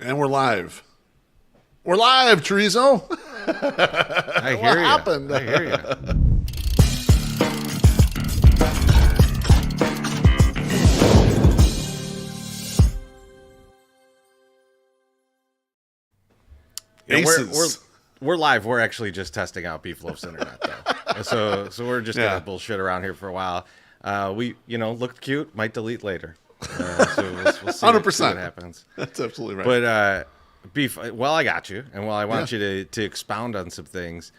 And we're live. We're live, Chorizo. I hear What you. happened? I hear you. Aces. We're live. We're actually just testing out BeefLoaf's internet, though. So we're just gonna bullshit around here for a while. We looked cute. Might delete later. So we'll see. 100%. What happens. That's absolutely right. But Beef. Well, I got you, and I want you to expound on some things.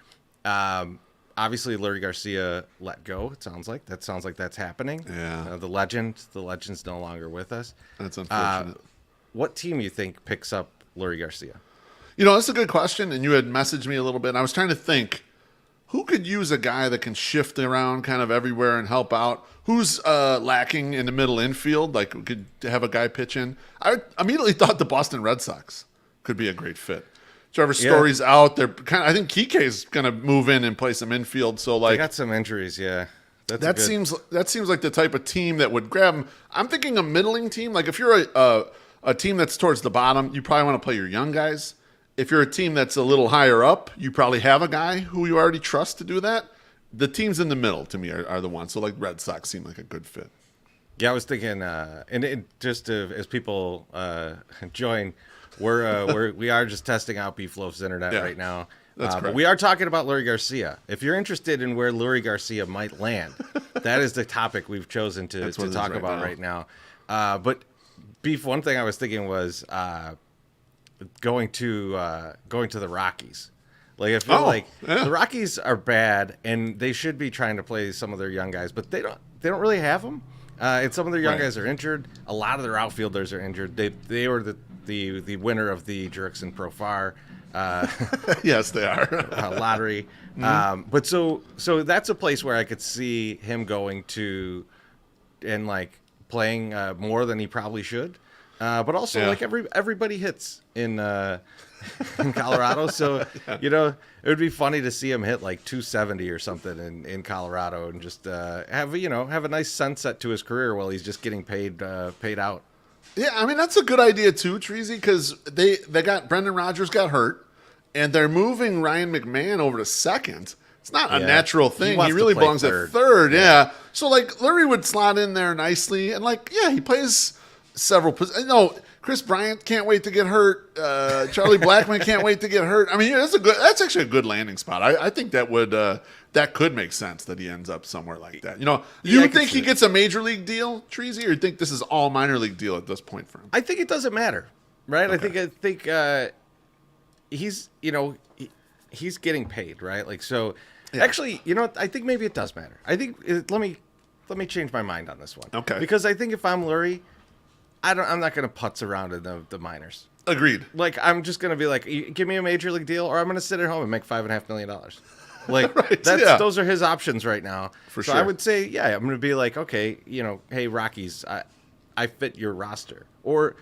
Obviously, Leury Garcia let go. It sounds like that's happening. Yeah. The legend's no longer with us. That's unfortunate. What team you think picks up Leury Garcia? That's a good question, and you had messaged me a little bit. And I was trying to think, who could use a guy that can shift around kind of everywhere and help out? Who's lacking in the middle infield? Like, we could have a guy pitch in. I immediately thought the Boston Red Sox could be a great fit. Trevor Story's out. I think Kike's going to move in and play some infield. So, like, they got some injuries, yeah. That seems like the type of team that would grab him. I'm thinking a middling team. Like, if you're a team that's towards the bottom, you probably want to play your young guys. If you're a team that's a little higher up, you probably have a guy who you already trust to do that. The teams in the middle, to me, are the ones. So, like, Red Sox seem like a good fit. Yeah, I was thinking, as people join, we are just testing out BeefLoaf's internet right now. That's correct. But we are talking about Leury Garcia. If you're interested in where Leury Garcia might land, that is the topic we've chosen to talk about right now. But Beef, one thing I was thinking was going to the Rockies. Like, I feel the Rockies are bad, and they should be trying to play some of their young guys, but they don't really have them. And some of their young guys are injured. A lot of their outfielders are injured. They were the winner of the Jurickson Profar. Yes, they are. Lottery. Mm-hmm. But so that's a place where I could see him going to and like playing more than he probably should. But also, like, everybody hits in Colorado, so it would be funny to see him hit like 270 or something in Colorado, and just have a nice sunset to his career while he's just getting paid out. Yeah, I mean, that's a good idea too, Treasy, because they got Brendan Rodgers got hurt, and they're moving Ryan McMahon over to second. It's not a natural thing. He really belongs at third. Yeah. So, like, Leury would slot in there nicely, and he plays several positions. No, Chris Bryant can't wait to get hurt. Charlie Blackmon can't wait to get hurt. I mean, that's actually a good landing spot. I think that could make sense that he ends up somewhere like that. You think he gets a major league deal, Treasy, or you think this is all minor league deal at this point for him? I think it doesn't matter, right? Okay. I think he's getting paid, right? Like, so. Yeah. Actually, I think maybe it does matter. I think let me change my mind on this one. Okay. Because I think if I'm Leury, I'm not going to putz around in the minors. Agreed. Like, I'm just going to be like, give me a major league deal, or I'm going to sit at home and make $5.5 million. Like, those are his options right now. For so sure. I would say, I'm going to be like, okay, hey, Rockies, I fit your roster. Or,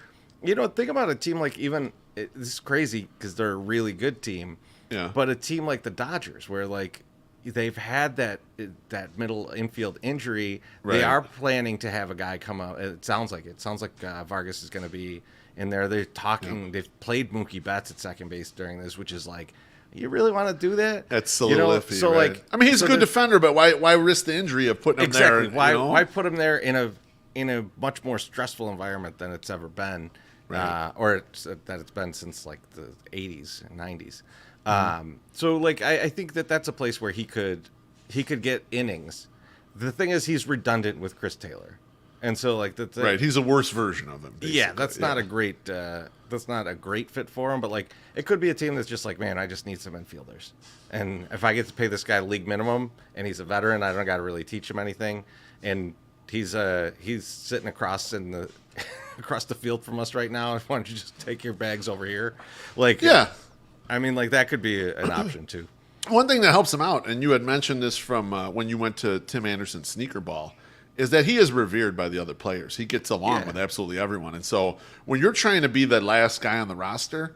think about a team like this is crazy because they're a really good team. Yeah. But a team like the Dodgers, where like they've had that middle infield injury. Right. They are planning to have a guy come out. It sounds like Vargas is going to be in there. They're talking. Yeah. They've played Mookie Betts at second base during this, which is like, you really want to do that? That's a little iffy. So right? like, I mean, he's a good defender, but why risk the injury of putting him there? Exactly. Why put him there in a much more stressful environment than it's ever been, right. Or that it's been since like the 80s and 90s. So like I think that's a place where he could get innings. The thing is, he's redundant with Chris Taylor, and so like right. He's a worse version of him. Basically. Yeah, that's not a great fit for him. But like, it could be a team that's just like, man, I just need some infielders, and if I get to pay this guy league minimum and he's a veteran, I don't got to really teach him anything, and he's sitting across across the field from us right now. Why don't you just take your bags over here? Like, yeah. I mean, like, that could be an option, too. One thing that helps him out, and you had mentioned this from when you went to Tim Anderson's Sneaker Ball, is that he is revered by the other players. He gets along with absolutely everyone. And so when you're trying to be the last guy on the roster,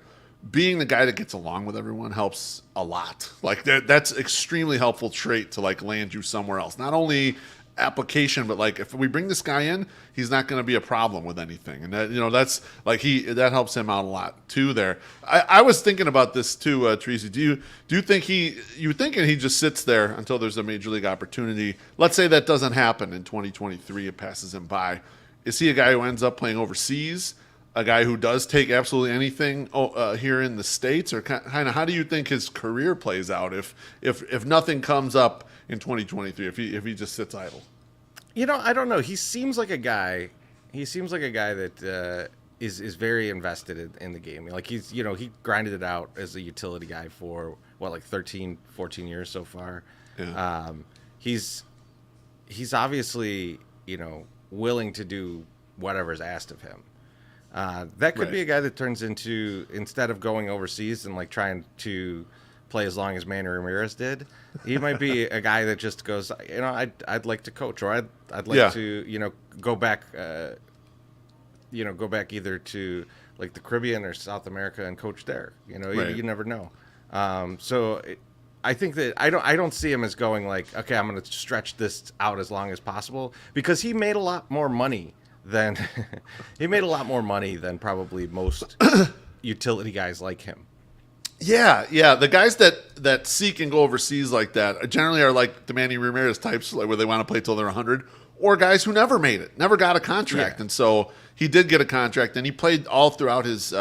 being the guy that gets along with everyone helps a lot. Like, that's extremely helpful trait to, like, land you somewhere else. Not only application, but like if we bring this guy in, he's not going to be a problem with anything, and that that's like that helps him out a lot too. There, I was thinking about this too, Treasy. Do you think you thinking he just sits there until there's a major league opportunity? Let's say that doesn't happen in 2023; it passes him by. Is he a guy who ends up playing overseas? A guy who does take absolutely anything here in the States, or kind of how do you think his career plays out if nothing comes up in 2023, if he just sits idle? I don't know. He seems like a guy. That is very invested in the game. Like he grinded it out as a utility guy for 13, 14 years so far. Yeah. He's obviously willing to do whatever's asked of him. That could be a guy that turns into, instead of going overseas and like trying to play as long as Manny Ramirez did, he might be a guy that just goes, I'd like to coach, or I'd like to, go back, go back either to like the Caribbean or South America and coach there. You never know. I think that I don't see him as going like, okay, I'm going to stretch this out as long as possible, because he made a lot more money than probably most utility guys like him. Yeah. The guys that seek and go overseas like that generally are like the Manny Ramirez types, like where they want to play till they're 100, or guys who never made it, never got a contract. And so he did get a contract, and he played all throughout his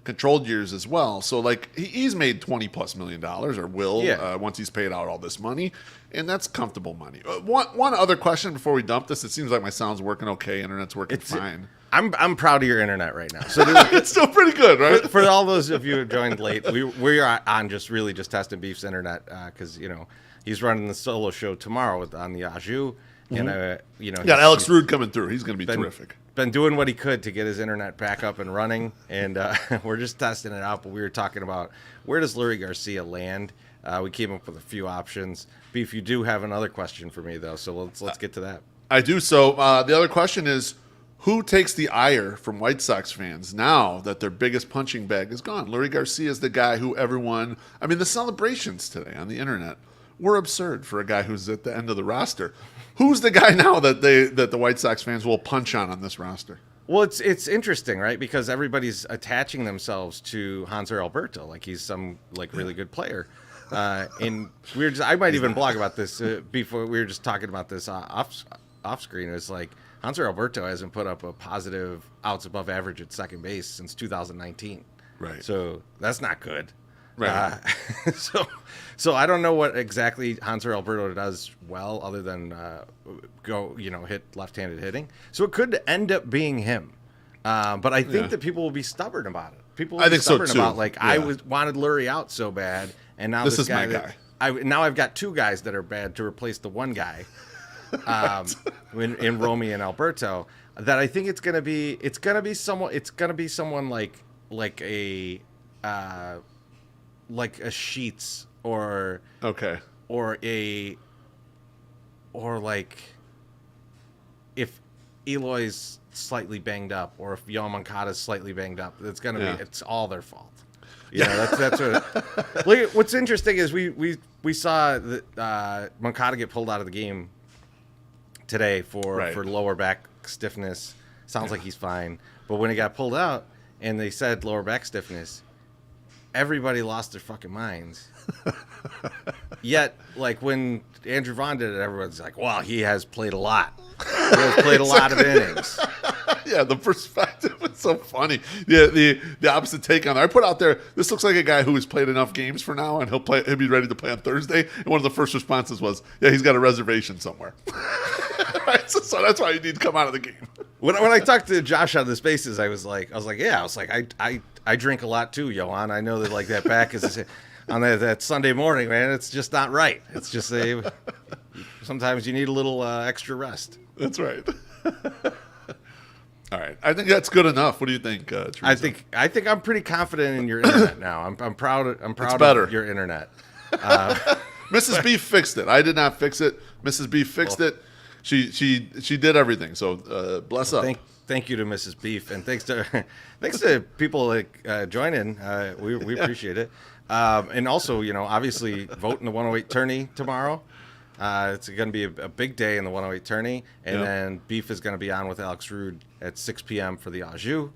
controlled years as well. So like he's made $20+ million, or will once he's paid out all this money, and that's comfortable money. One other question before we dump this. It seems like my sound's working okay. Internet's working fine. I'm proud of your internet right now. So it's still pretty good, right? For all those of you who joined late, we are on just testing Beef's internet because he's running the solo show tomorrow on the Aju, and got Alex Rude coming through. He's going to be terrific. Been doing what he could to get his internet back up and running, and we're just testing it out. But we were talking about, where does Leury Garcia land? We came up with a few options. Beef, you do have another question for me though, so let's get to that. I do. So the other question is, who takes the ire from White Sox fans now that their biggest punching bag is gone? Leury Garcia is the guy who the celebrations today on the internet were absurd for a guy who's at the end of the roster. Who's the guy now that the White Sox fans will punch on this roster? Well, it's interesting, right? Because everybody's attaching themselves to Hanser Alberto like he's some really good player. And I might even blog about this before. We were just talking about this off screen. It's like Hanser Alberto hasn't put up a positive outs above average at second base since 2019. Right. So that's not good. Right. So I don't know what exactly Hanser Alberto does well, other than hit left-handed hitting. So it could end up being him. But I think that people will be stubborn about it. People will be stubborn about I wanted Leury out so bad, and now this guy. Now I've got two guys that are bad to replace the one guy. In Romy and Alberto, that I think it's gonna be someone like a Sheets or if Eloy's slightly banged up, or if Yoan Moncada's slightly banged up, it's all their fault. That's what. What's interesting is we saw that Moncada get pulled out of the game today for lower back stiffness. Sounds like he's fine, but when he got pulled out and they said lower back stiffness, everybody lost their fucking minds. Yet, when Andrew Vaughn did it, everyone's like, "Well, he has played a lot. He has played a lot of innings." Yeah, the perspective is so funny. Yeah, the opposite take on it. I put out there, this looks like a guy who has played enough games for now, and he'll be ready to play on Thursday. And one of the first responses was, "Yeah, he's got a reservation somewhere." Right, so that's why you need to come out of the game. When I talked to Josh on the Spaces, I was like, I drink a lot too, Yoan. I know that that back is on that Sunday morning, man. It's just not right. It's just sometimes you need a little extra rest. That's right. All right, I think that's good enough. What do you think, Teresa? I think I'm pretty confident in your internet now. I'm proud of your internet. Mrs. Beef fixed it. I did not fix it. Mrs. Beef fixed it. She did everything. So bless up. Thank you to Mrs. Beef, and thanks to people joining. We appreciate it. And also, obviously, vote in the 108 tourney tomorrow. It's going to be a big day in the 108 tourney, and then Beef is going to be on with Alex Rude at 6 p.m. for the Au Jus.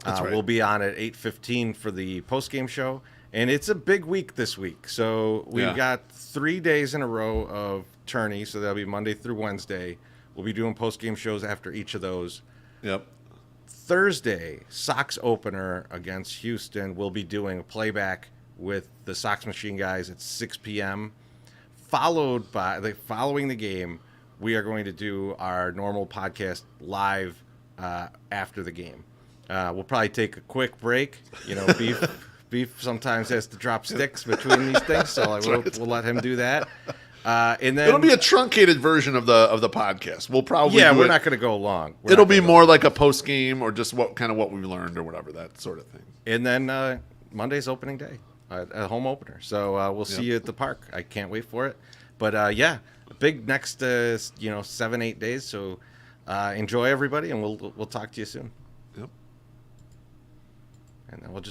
Right. We'll be on at 8:15 for the post-game show, and it's a big week this week. So we've got 3 days in a row of tourney, so that'll be Monday through Wednesday. We'll be doing post-game shows after each of those. Yep. Thursday, Sox opener against Houston. We'll be doing a playback with the Sox Machine guys at 6 p.m. Following the game, we are going to do our normal podcast live after the game. We'll probably take a quick break. You know, Beef sometimes has to drop sticks between these things, so we'll let him do that. And then it'll be a truncated version of the podcast. We'll probably we're not going to go long. It'll be more like a post game or just what we've learned or whatever, that sort of thing. And then Monday's opening day, a home opener. So we'll see you at the park. I can't wait for it. But big next 7-8 days. So enjoy everybody, and we'll talk to you soon. Yep. And then we'll just